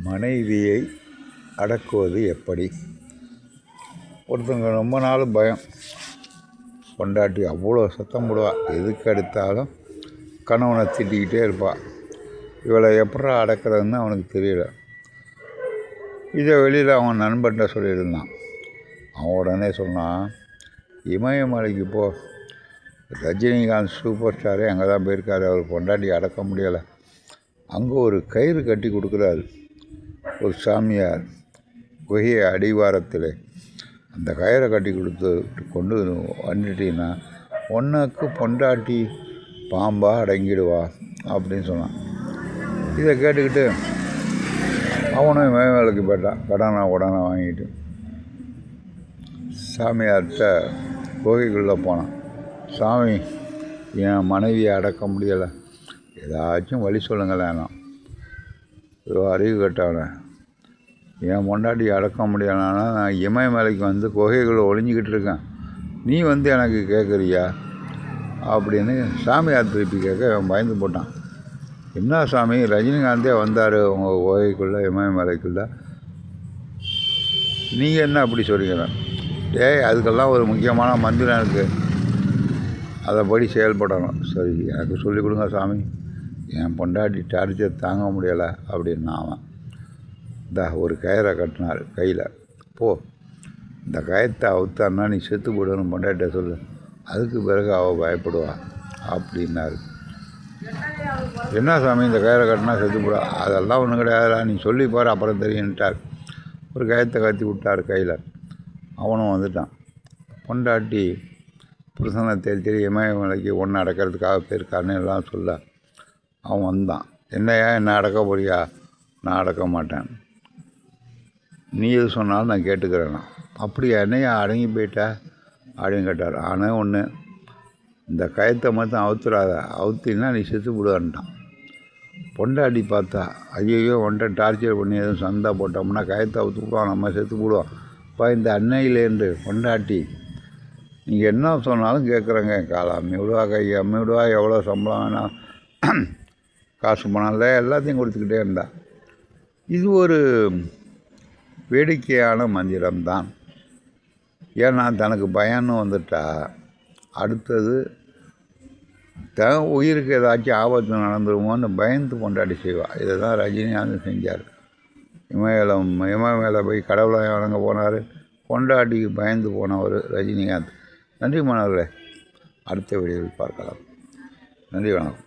மனைவியை அடக்குவது எப்படி? ஒருத்தவங்க ரொம்ப நாள் பயம், பொண்டாட்டி அவ்வளோ சத்தம் போடுவா, எதுக்கு எடுத்தாலும் கணவனை திட்டிக்கிட்டே இருப்பாள். இவளை எப்படா அடக்கிறதுன்னு அவனுக்கு தெரியல. இதை வெளியில் அவன் நண்பன்கிட்ட சொல்லியிருந்தான். அவன் உடனே சொன்னான், இமயமலைக்கு போ, ரஜினிகாந்த் சூப்பர் ஸ்டாரே அங்கே தான் போயிருக்காரு, அவர் பொண்டாட்டி அடக்க முடியலை. அங்கே ஒரு கயிறு கட்டி கொடுக்குறாரு ஒரு சாமியார் குகை அடிவாரத்தில். அந்த கயிறை கட்டி கொடுத்து கொண்டு வந்துட்டீங்கன்னா உனக்கு பொண்டாட்டி பாம்பாக அடங்கிடுவா அப்படின்னு சொன்னான். இதை கேட்டுக்கிட்டு அவனும் வேலைக்கு போயிட்டான். உடனே வாங்கிட்டு சாமியார்கிட்ட கோகைக்குள்ளே போனான். சாமி, என் மனைவியை அடக்க முடியலை, ஏதாச்சும் வழி சொல்லுங்களேன். அறிவு கேட்டவன, என் பொண்டாட்டி அடக்க முடியலைன்னா நான் இமயமலைக்கு வந்து குகைகளை ஒளிஞ்சிக்கிட்டு இருக்கேன், நீ வந்து எனக்கு கேட்குறியா அப்படின்னு சாமியார் திருப்பி கேட்க அவன் பயந்து போட்டான். என்ன சாமி, ரஜினிகாந்தே வந்தார் உங்கள் குகைக்குள்ளே இமயமலைக்குள்ளே, நீங்கள் என்ன அப்படி சொல்லிக்கிறேன்? அதுக்கெல்லாம் ஒரு முக்கியமான மந்திரம் இருக்குது, அதைப்படி செயல்படணும். சரி, எனக்கு சொல்லிக் கொடுங்க சாமி, என் பொண்டாட்டி டார்ச்சர் தாங்க முடியலை அப்படின்னா அவன் ஒரு கயிறை கட்டினார் கையில். போ, இந்த கயத்தை அவுத்தான்னா நீ செத்து போடணும் பொண்டாட்டியை சொல்லு, அதுக்கு பிறகு அவள் பயப்படுவா அப்படின்னாரு. என்ன சாமி, இந்த கயிறை கட்டினா செத்து போடா? அதெல்லாம் ஒன்றும் கிடையாதுடா, நீ சொல்லி பாரு அப்புறம் தெரியுன்ட்டார். ஒரு கயத்தை கத்தி விட்டார் கையில். அவனும் வந்துட்டான். பொண்டாட்டி புருஷனை தேடி இமயமலைக்கு ஒன்று அடக்கிறதுக்காக போயிருக்காருன்னு எல்லாம் சொல்ல அவன் வந்தான். என்னையா என்ன அடக்க போறியா? நான் அடக்க மாட்டேன், நீ எது சொன்னாலும் நான் கேட்டுக்கிறேன்னா. அப்படியா, என்னையா அடங்கி போயிட்டா அப்படின்னு கேட்டார். ஆனால் ஒன்று, இந்த கயத்தை மட்டும் அவுத்துறாத, அவுத்தின்னா நீ செத்து விடுவான்ட்டான். பொண்டாட்டி பார்த்தா, ஐயோ ஒன்றை டார்ச்சர் பண்ணி எதுவும் சந்தா போட்டோம்னா கயத்தை அவுத்து விடுவான், நம்ம செத்து விடுவோம். இப்போ இந்த அன்னையிலேருந்து பொண்டாட்டி நீங்கள் என்ன சொன்னாலும் கேட்குறேங்க, காலை அம்மி விடுவா, கை அம்மி விடுவா, எவ்வளோ சம்பளம் வேணாம், காசு பணம் இல்லை, எல்லாத்தையும் கொடுத்துக்கிட்டே இருந்தா. இது ஒரு வேடிக்கையான மந்திரம்தான். ஏன்னா தனக்கு பயன்னு வந்துட்டா அடுத்தது உயிருக்கு ஏதாச்சும் ஆபத்து நடந்துருமோன்னு பயந்து பொண்டாட்டி செய்வாள். இதை தான் ரஜினிகாந்த் செஞ்சார். இமயமலை போய் கடவுளை வணங்க போனார், பொண்டாட்டிக்கு பயந்து போனவர் ரஜினிகாந்த். நன்றி மாணவர்களே, அடுத்த வீடியோவில் பார்க்கலாம். நன்றி, வணக்கம்.